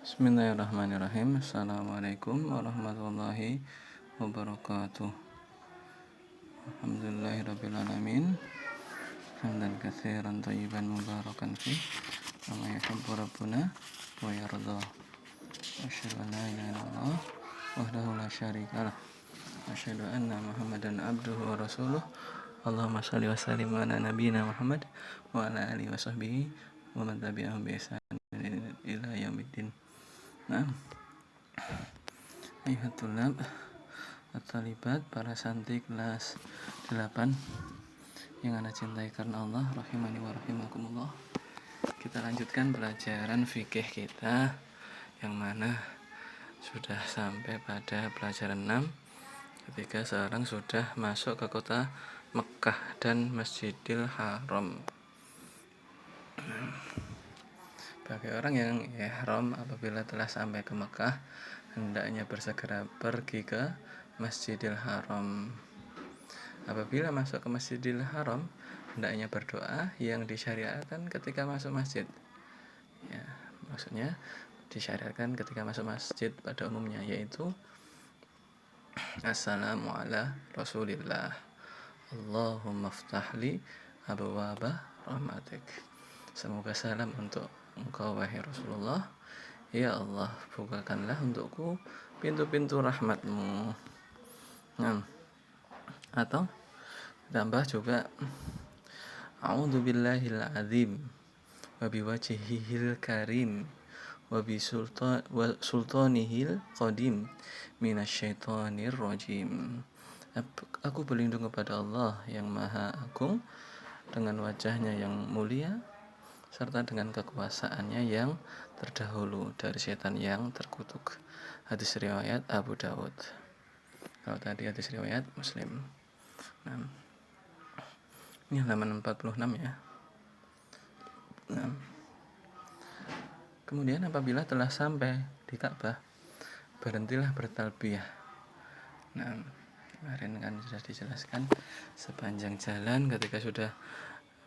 Bismillahirrahmanirrahim. Assalamualaikum warahmatullahi wabarakatuh. Alhamdulillahirrabbilalamin. Hamdan katsiran thayyiban mubarakan fi kama yuhibbu rabbuna wa yarda. Asyhadu an la ilaha illallah wahdahu la syarika lah. Asyhadu anna Muhammadan abduhu wa rasuluh. Allahumma shalli wa sallim ala nabiyyina Muhammad wa ala alihi wa sahbihi wa man tabi'ahum bi ihsan ila yaumiddin. Nah, Ayatullah At-Talibat, para santri kelas 8 yang Anda cintai karena Allah, rahimani wa rahimakumullah. Kita lanjutkan pelajaran fikih kita yang mana sudah sampai pada pelajaran 6 ketika sekarang sudah masuk ke kota Mekah dan Masjidil Haram. Bagi orang yang ihram apabila telah sampai ke Mekah, hendaknya bersegera pergi ke Masjidil Haram. Apabila masuk ke Masjidil Haram, hendaknya berdoa yang disyariatkan ketika masuk masjid. Ya, maksudnya disyariatkan ketika masuk masjid pada umumnya, yaitu Assalamu ala Rasulillah, Allahumma ftahli abwaaba rahmatik. Semoga salam untuk Engkau wahai Rasulullah, ya Allah bukakanlah untukku pintu-pintu rahmatmu. Atau tambah juga A'udzubillahil azim wa biwajhihil karim wa bi sultanihil qadim minasyaitonir rajim. Aku berlindung kepada Allah yang maha agung dengan wajahnya yang mulia serta dengan kekuasaannya yang terdahulu dari setan yang terkutuk. Hadis riwayat Abu Dawud. Kalau tadi hadis riwayat Muslim. Nah, ini halaman 46 ya. Nah, kemudian apabila telah sampai di Ka'bah, berhentilah bertalbiyah. Nah, kemarin kan sudah dijelaskan sepanjang jalan ketika sudah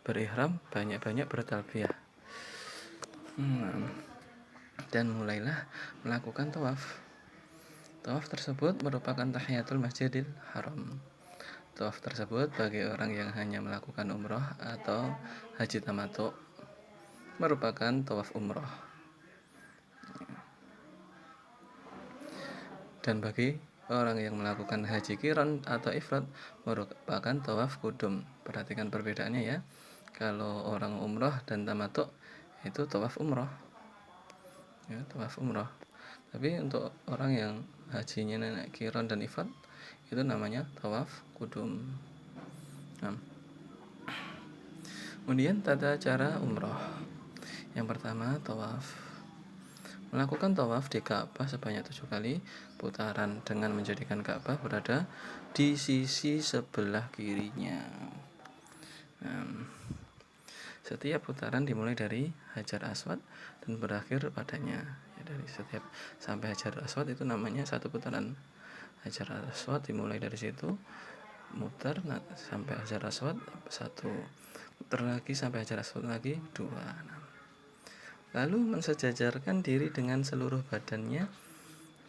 berihram banyak-banyak bertalbiyah. Dan mulailah melakukan tawaf. Tawaf tersebut merupakan tahiyatul Masjidil Haram. Tawaf tersebut bagi orang yang hanya melakukan umroh atau haji tamattu merupakan tawaf umroh. Dan bagi orang yang melakukan haji qiran atau ifrad merupakan tawaf qudum. Perhatikan perbedaannya ya. Kalau orang umroh dan tamattu itu tawaf umroh. Ya, tawaf umroh. Tapi untuk orang yang hajinya qiran dan ifrad itu namanya tawaf qudum. Nah, kemudian tata cara umroh. Yang pertama, tawaf. Melakukan tawaf di Ka'bah sebanyak 7 kali putaran dengan menjadikan Ka'bah berada di sisi sebelah kirinya. Setiap putaran dimulai dari Hajar Aswad dan berakhir padanya. Ya, dari setiap sampai Hajar Aswad itu namanya satu putaran. Hajar Aswad dimulai dari situ, muter sampai Hajar Aswad satu, muter lagi sampai Hajar Aswad lagi dua. Lalu mensejajarkan diri dengan seluruh badannya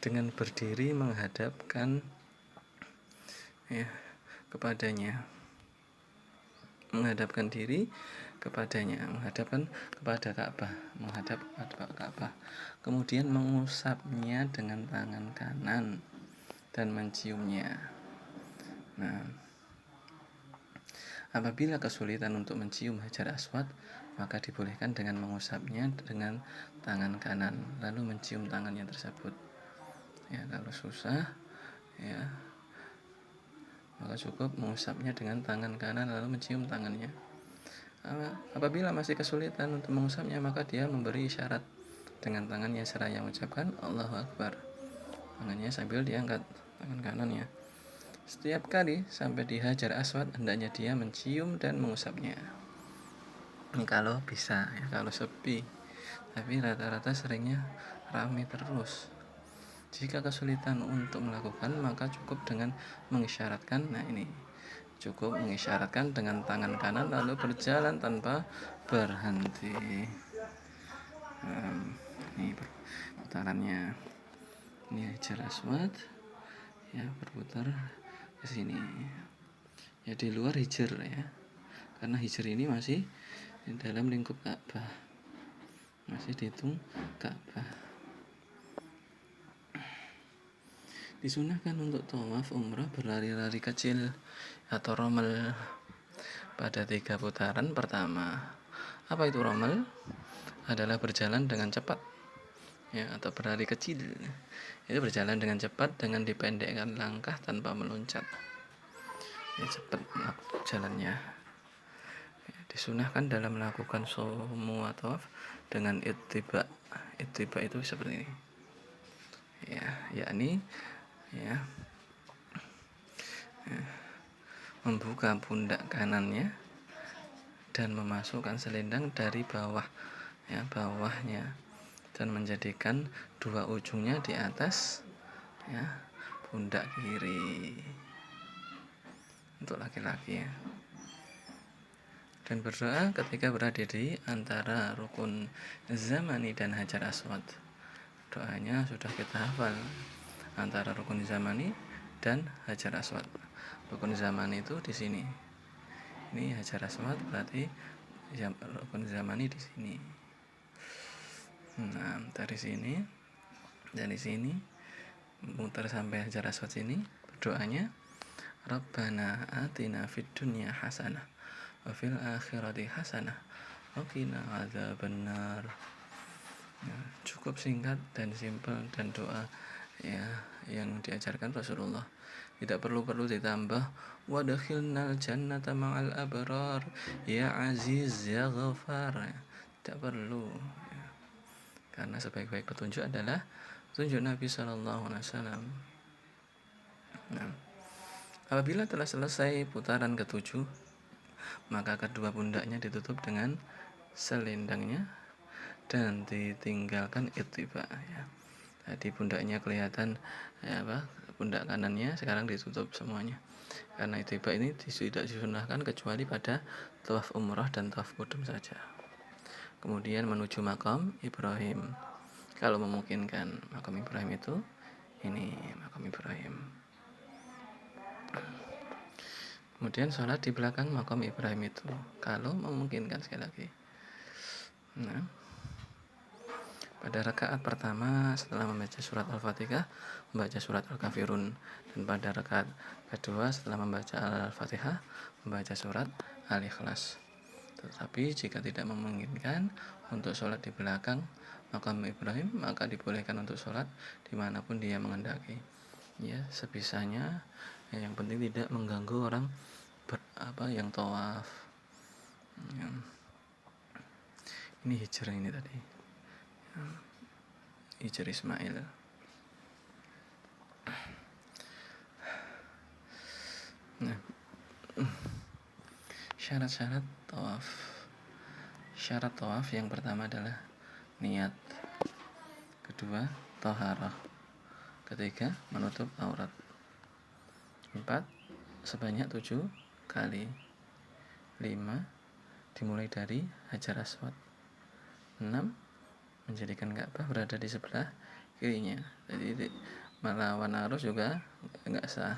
dengan berdiri menghadapkan kepadanya. Menghadapkan diri kepadanya, menghadapkan kepada Ka'bah, menghadap kepada Ka'bah. Kemudian mengusapnya dengan tangan kanan dan menciumnya. Nah, apabila kesulitan untuk mencium Hajar Aswad, maka dibolehkan dengan mengusapnya dengan tangan kanan lalu mencium tangannya tersebut. Ya, kalau susah ya maka cukup mengusapnya dengan tangan kanan lalu mencium tangannya. Apabila masih kesulitan untuk mengusapnya, maka dia memberi isyarat dengan tangannya seraya mengucapkan Allahu Akbar. Tangannya sambil diangkat tangan kanannya. Setiap kali sampai di Hajar Aswad, hendaknya dia mencium dan mengusapnya. Ini kalau bisa ya, kalau sepi. Tapi rata-rata seringnya ramai terus. Jika kesulitan untuk melakukan, maka cukup dengan mengisyaratkan. Nah, ini cukup mengisyaratkan dengan tangan kanan lalu berjalan tanpa berhenti. Ini putarannya. Ini Hajar Aswad, ya berputar ke sini. Ya di luar Hijr ya, karena Hijr ini masih di dalam lingkup Ka'bah, masih dihitung Ka'bah. Disunahkan untuk tawaf umrah berlari-lari kecil atau romel pada 3 putaran pertama. Apa itu romel? Adalah berjalan dengan cepat, ya, atau berlari kecil. Itu berjalan dengan cepat dengan dipendekkan langkah tanpa meloncat. Ya, cepat jalannya. Ya, disunahkan dalam melakukan semua tawaf dengan ittiba. Ittiba itu seperti ini. Ya, yakni ya, membuka pundak kanannya dan memasukkan selendang dari bawah, ya, bawahnya, dan menjadikan dua ujungnya di atas, ya, pundak kiri untuk laki-laki, ya. Dan berdoa ketika berada di antara rukun zamani dan Hajar Aswad. Doanya sudah kita hafal, antara rukun zamani dan Hajar Aswad. Rukun zamani itu di sini. Ini Hajar Aswad, berarti rukun zamani di sini. Nah, dari sini muter sampai Hajar Aswad sini. Berdoanya Rabbana atina fid dunya hasanah wa fil akhirati hasanah wa qina adzabannar. Ya, cukup singkat dan simpel, dan doa, ya, yang diajarkan Rasulullah. Tidak perlu ditambah wadkhilnal jannata ma'al abrar ya aziz ya ghafar. Tidak perlu, ya. Karena sebaik-baik petunjuk adalah petunjuk Nabi sallallahu alaihi wasallam. Nah, apabila telah selesai putaran ke-7, maka kedua pundaknya ditutup dengan selendangnya dan ditinggalkan ittiba, ya. Tadi pundaknya kelihatan, ya, pundak kanannya sekarang ditutup semuanya, karena ittiba ini tidak disunahkan kecuali pada tawaf umrah dan tawaf qudum saja. Kemudian menuju makam Ibrahim, kalau memungkinkan. Makam Ibrahim itu ini, makam Ibrahim. Kemudian sholat di belakang makam Ibrahim itu, kalau memungkinkan, sekali lagi. Nah, pada rakaat pertama setelah membaca surat Al-Fatihah, membaca surat Al-Kafirun, dan pada rakaat kedua setelah membaca Al-Fatihah, membaca surat Al-Ikhlas. Tetapi jika tidak memungkinkan untuk sholat di belakang makam Ibrahim, maka dibolehkan untuk sholat dimanapun dia menghendaki, ya, sebisanya, ya, yang penting tidak mengganggu orang yang tawaf, ya. Ini Hijr ini tadi, ya, Hijr Ismail. Nah, syarat-syarat tawaf. Syarat tawaf yang pertama adalah niat. Kedua, taharah. Ketiga, menutup aurat. 4, sebanyak 7 kali. 5, dimulai dari Hajar Aswad. 6, menjadikan Ka'bah berada di sebelah kirinya. Jadi melawan arus juga enggak sah.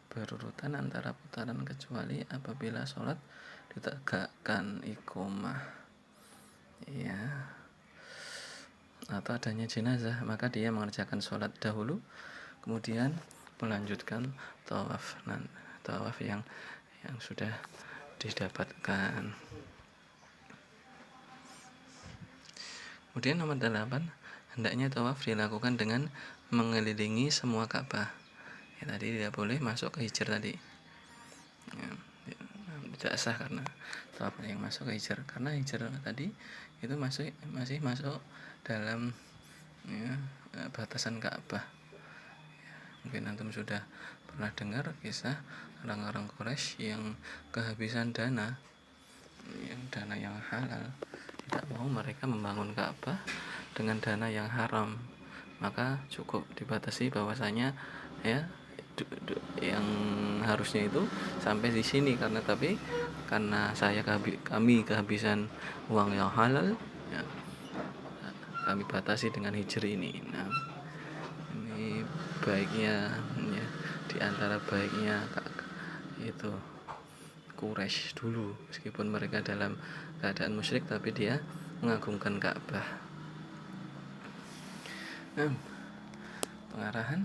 Berurutan antara putaran kecuali apabila sholat ditegakkan iqomah, ya, atau adanya jenazah, maka dia mengerjakan sholat dahulu kemudian melanjutkan tawaf yang sudah didapatkan. Kemudian nomor 8, hendaknya tawaf dilakukan dengan mengelilingi semua Ka'bah. Ya, tadi tidak boleh masuk ke Hijr tadi, ya, tidak sah karena tawaf yang masuk ke Hijr, karena Hijr tadi itu masih masuk dalam, ya, batasan Ka'bah. Ya, mungkin antum sudah pernah dengar kisah orang-orang Quraisy yang kehabisan dana yang halal, tidak mau mereka membangun Ka'bah dengan dana yang haram, maka cukup dibatasi bahwasanya, ya, yang harusnya itu sampai di sini, karena kami kehabisan uang yang halal, ya, kami batasi dengan hijri ini. Nah, ini baiknya ya, di antara baiknya itu Quraisy dulu, meskipun mereka dalam keadaan musyrik tapi dia mengagungkan Ka'bah. Nah, pengarahan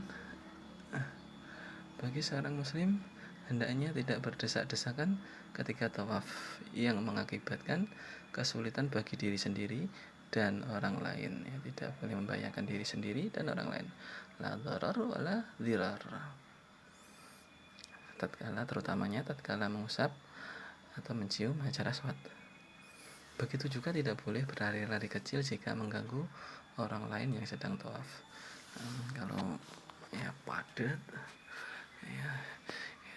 bagi seorang muslim hendaknya tidak berdesak-desakan ketika tawaf yang mengakibatkan kesulitan bagi diri sendiri dan orang lain. Ya, tidak boleh membahayakan diri sendiri dan orang lain. La dharar wala dhirar. Tatkala mengusap atau mencium hajar aswad. Begitu juga tidak boleh berlari-lari kecil jika mengganggu orang lain yang sedang tawaf. Kalau ya padat ya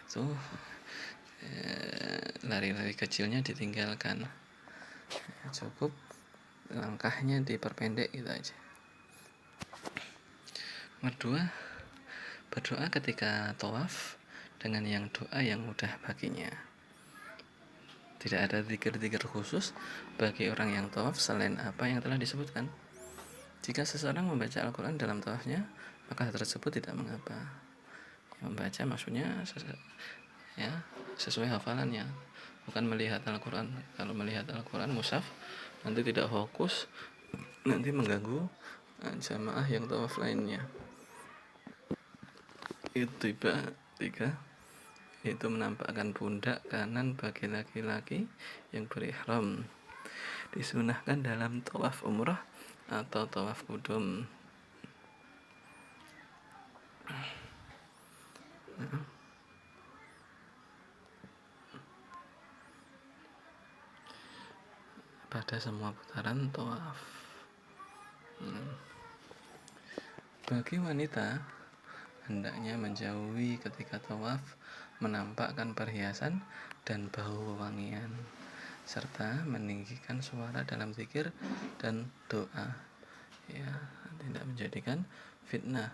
itu lari-lari kecilnya ditinggalkan, ya, cukup langkahnya diperpendek gitu aja. Kedua, berdoa ketika tawaf dengan doa yang mudah baginya. Tidak ada zikir-zikir khusus bagi orang yang tawaf selain apa yang telah disebutkan. Jika seseorang membaca Al-Quran dalam tawafnya, maka hal tersebut tidak mengapa. Membaca maksudnya ya sesuai hafalannya, bukan melihat Al-Quran. Kalau melihat Al-Quran mushaf nanti tidak fokus, nanti mengganggu jamaah yang tawaf lainnya. Itu tiga, itu menampakkan pundak kanan bagi laki-laki yang berihram, disunahkan dalam tawaf umrah atau tawaf qudum. Pada semua putaran tawaf. Bagi wanita hendaknya menjauhi ketika tawaf menampakkan perhiasan dan bau wangian, serta meninggikan suara dalam zikir dan doa, ya, tidak menjadikan fitnah.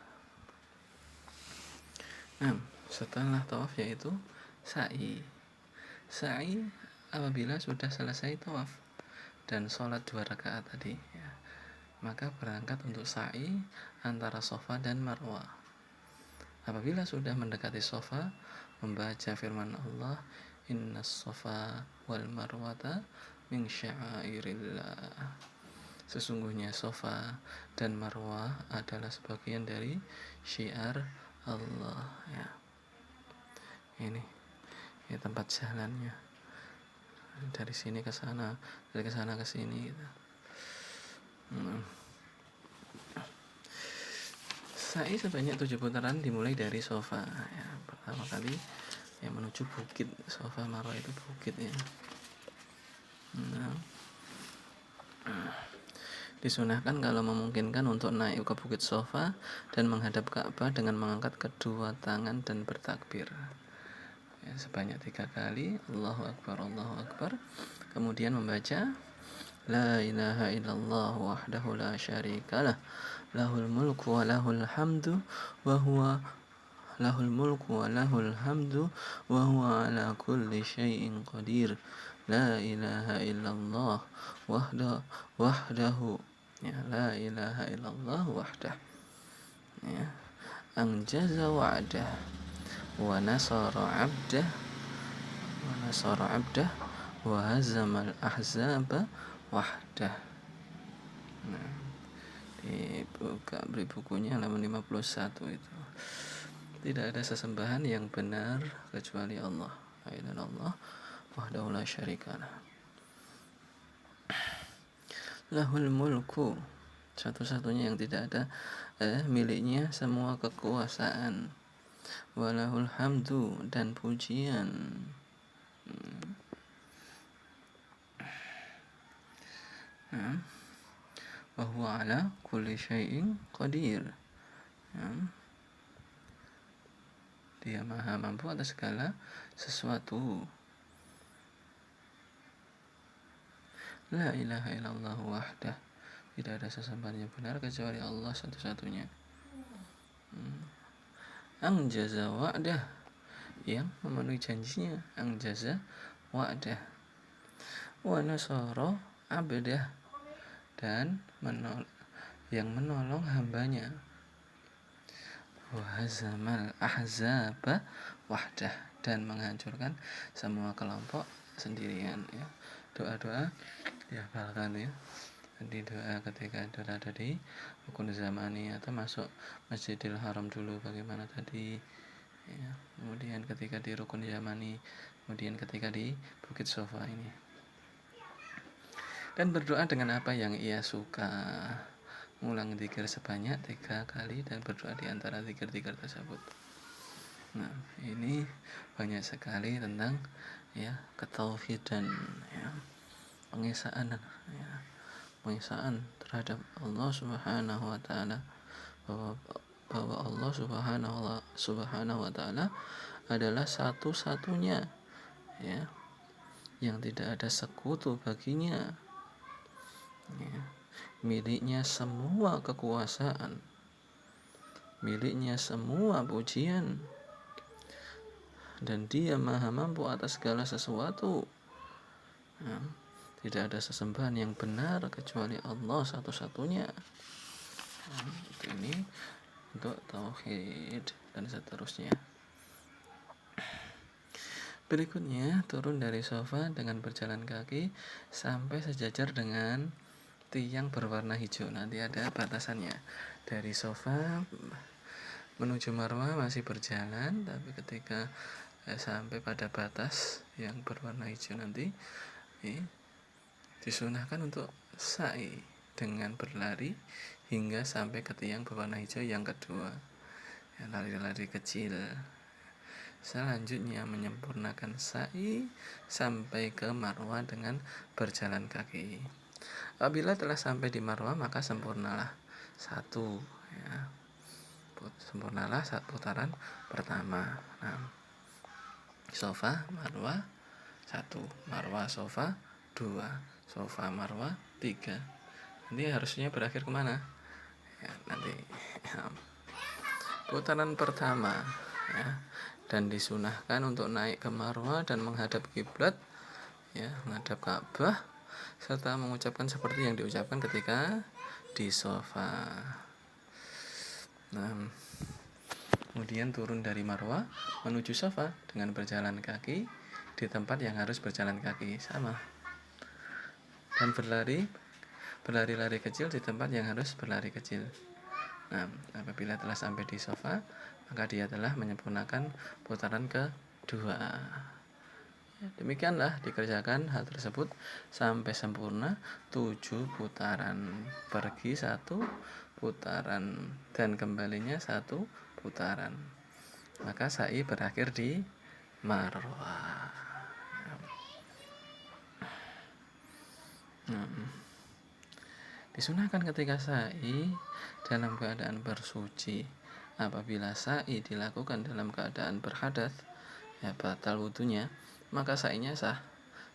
Nah, setelah tawaf yaitu sa'i. Sa'i apabila sudah selesai tawaf dan sholat 2 rakaat tadi, ya, maka berangkat untuk sa'i antara Safa dan Marwah. Apabila sudah mendekati Safa, membaca firman Allah, Innas Safa wal Marwata min sya'airillah. Sesungguhnya Safa dan Marwah adalah sebagian dari syiar Allah, ya. Ini ya tempat jalannya. Dari sini ke sana, dari ke sana ke sini gitu. Sa'i sebanyak 7 putaran dimulai dari Safa, ya. Pertama kali yang menuju bukit Safa Marwah itu bukit, ya. Disunahkan kalau memungkinkan untuk naik ke bukit Safa dan menghadap Ka'bah dengan mengangkat kedua tangan dan bertakbir, ya, sebanyak 3 kali, Allahu Akbar, Allahu Akbar. Kemudian membaca La ilaha illallah wahdahu la syarikalah, lahul mulku wa lahul hamdu wa huwa lahul mulku wa lahul hamdu wa huwa ala kulli syai'in qadir. La ilaha illallah wahdahu, ya, la ilaha illallah wahdah, ya, anjaza wa'dah wa nasara abdah wa hazamal ahzaba wahdah. Nah, beri bukunya halaman 51 itu. Tidak ada sesembahan yang benar kecuali Allah. Allah wahdahu la syarikalah. Lahul mulku, satu-satunya yang tidak ada miliknya semua kekuasaan. Walahul hamdu, dan pujian. Wa huwa ala kulli syai'in qadir. Dia maha mampu atas segala sesuatu. La ilaha illallah wahdah, tidak ada sesembahan yang benar kecuali Allah satu-satunya. Anjaza wa'dah, yang memenuhi janjinya. Anjaza wa'dah. Wa nasara abdah, dan yang menolong hambanya. Wa hazamal ahzaba wahdah, dan menghancurkan semua kelompok sendirian, ya. Doa-doa dihafalkan, ya. Di doa ketika berada di rukun zamani atau masuk Masjidil Haram dulu bagaimana tadi, ya. Kemudian ketika di rukun zamani, kemudian ketika di Bukit Sofa ini, dan berdoa dengan apa yang ia suka. Mengulang zikir sebanyak 3 kali dan berdoa di antara zikir-zikir tersebut. Nah, ini banyak sekali tentang, ya, ketauhidan, ya, pengesaan, ya, pengesaan terhadap Allah Subhanahu wa taala, bahwa Allah Subhanahu wa taala adalah satu-satunya, ya, yang tidak ada sekutu baginya, ya, miliknya semua kekuasaan, miliknya semua pujian, dan dia maha mampu atas segala sesuatu, ya. Tidak ada sesembahan yang benar kecuali Allah satu-satunya. Ini untuk tauhid dan seterusnya. Berikutnya, turun dari sofa dengan berjalan kaki sampai sejajar dengan tiang berwarna hijau. Nanti ada batasannya. Dari sofa menuju marwah masih berjalan, tapi ketika sampai pada batas yang berwarna hijau nanti, disunahkan untuk sa'i dengan berlari hingga sampai ke tiang berwarna hijau yang kedua, ya, lari-lari kecil. Selanjutnya menyempurnakan sa'i sampai ke marwah dengan berjalan kaki. Apabila telah sampai di marwah maka sempurnalah satu, ya, sempurnalah saat putaran pertama. Nah, sofa marwah 1, marwah sofa 2, sofa marwah 3. Nanti harusnya berakhir kemana, ya, nanti, ya, putaran pertama, ya, dan disunahkan untuk naik ke marwah dan menghadap kiblat, ya, menghadap Ka'bah, serta mengucapkan seperti yang diucapkan ketika di sofa. Nah, kemudian turun dari marwah menuju sofa dengan berjalan kaki di tempat yang harus berjalan kaki, sama, dan berlari-lari kecil di tempat yang harus berlari kecil. Nah, apabila telah sampai di sofa maka dia telah menyempurnakan putaran kedua. Ya, demikianlah dikerjakan hal tersebut sampai sempurna 7 putaran, pergi 1 putaran dan kembalinya 1 putaran, maka sa'i berakhir di marwah. Disunahkan ketika sa'i dalam keadaan bersuci. Apabila sa'i dilakukan dalam keadaan berhadas, ya, batal wudunya, maka sa'inya sah.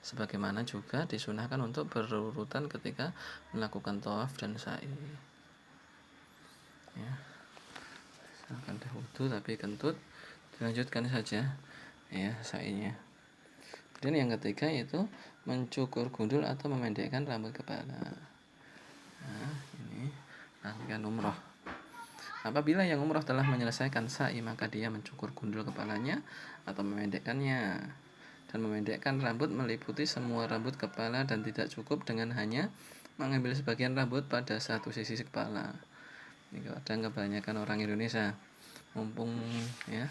Sebagaimana juga disunahkan untuk berurutan ketika melakukan tawaf dan sa'i, ya. Akan wudu tapi kentut, dilanjutkan saja, ya, sa'inya. Dan yang ketiga yaitu mencukur gundul atau memendekkan rambut kepala. Nah, ini rangkaian umroh. Apabila yang umroh telah menyelesaikan sa'i maka dia mencukur gundul kepalanya atau memendekkannya. Dan memendekkan rambut meliputi semua rambut kepala dan tidak cukup dengan hanya mengambil sebagian rambut pada satu sisi kepala. Ini kadang kebanyakan orang Indonesia, mumpung, ya,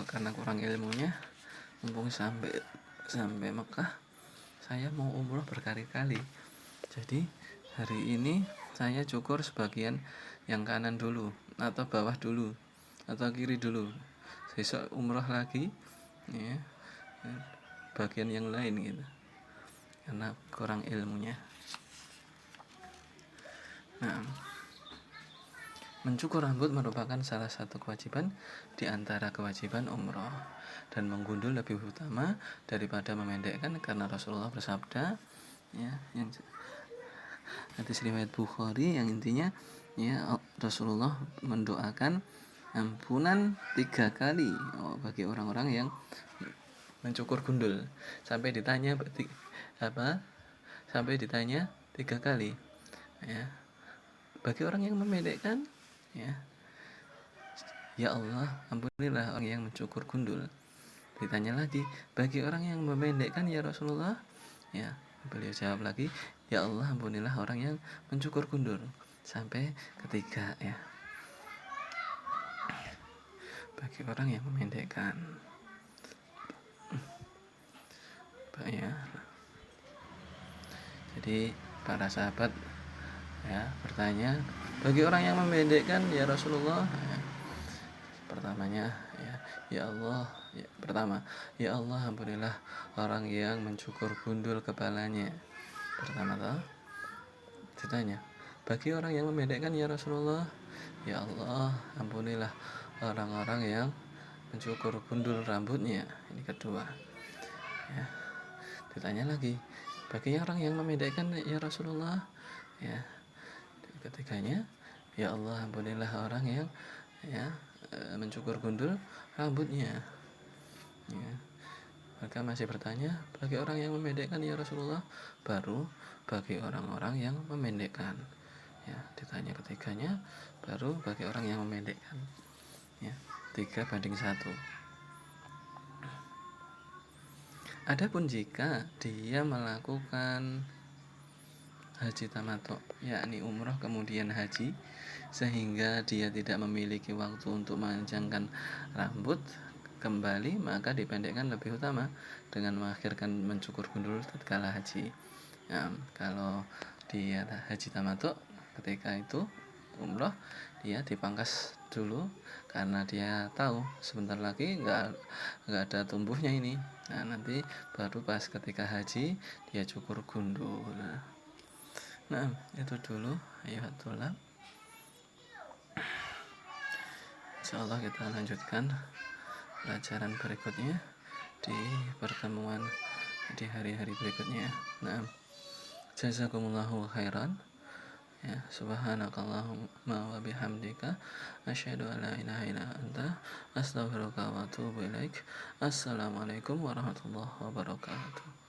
karena kurang ilmunya, mumpung sampai Mekah saya mau umroh berkali-kali, jadi hari ini saya cukur sebagian yang kanan dulu atau bawah dulu atau kiri dulu, besok umroh lagi, ya, bagian yang lain gitu, karena kurang ilmunya. Nah, mencukur rambut merupakan salah satu kewajiban di antara kewajiban umroh, dan menggundul lebih utama daripada memendekkan karena Rasulullah bersabda, ya, yang hadis riwayat Bukhari yang intinya, ya, Rasulullah mendoakan ampunan 3 kali bagi orang-orang yang mencukur gundul, sampai ditanya 3 kali. ya. Bagi orang yang memendekkan, ya Allah ampunilah orang yang mencukur gundul. Ditanya lagi, bagi orang yang memendekkan ya Rasulullah, ya beliau jawab lagi, ya Allah ampunilah orang yang mencukur gundul. Sampai ketiga, ya, bagi orang yang memendekkan, ya. Jadi para sahabat, ya, bertanya, bagi orang yang memendekkan ya Rasulullah, ya, pertamanya, ya Allah, pertama, ya Allah ampunilah orang yang mencukur gundul kepalanya. Pertama toh, ditanya, bagi orang yang memendekkan ya Rasulullah, ya Allah ampunilah orang-orang yang mencukur gundul rambutnya. Ini kedua, ya. Ditanya lagi, bagi orang yang memendekkan ya Rasulullah, ya. Ketiganya, ya Allah ampunilah orang yang, ya, mencukur gundul rambutnya, ya. Maka masih bertanya, bagi orang yang memendekkan ya Rasulullah, baru bagi orang-orang yang memendekkan, ya. Ditanya ketiganya, baru bagi orang yang memendekkan, ya. 3:1. Adapun jika dia melakukan haji tamattu, yakni umroh kemudian haji, sehingga dia tidak memiliki waktu untuk memanjangkan rambut kembali, maka dipendekkan lebih utama dengan mengakhirkan mencukur gundul tatkala haji. Ya, kalau dia haji tamattu, ketika itu umroh dia dipangkas dulu karena dia tahu sebentar lagi nggak ada tumbuhnya ini. Nah, nanti baru pas ketika haji dia cukur gundul. Nah, itu dulu ayat tulab. Insyaallah kita lanjutkan pelajaran berikutnya di pertemuan di hari-hari berikutnya. Nah, jazakumullahu khairan. Ya, subhanakallahumma wa bihamdika asyhadu an la ilaha illa anta astaghfiruka wa atubu ilaik. Assalamualaikum warahmatullahi wabarakatuh.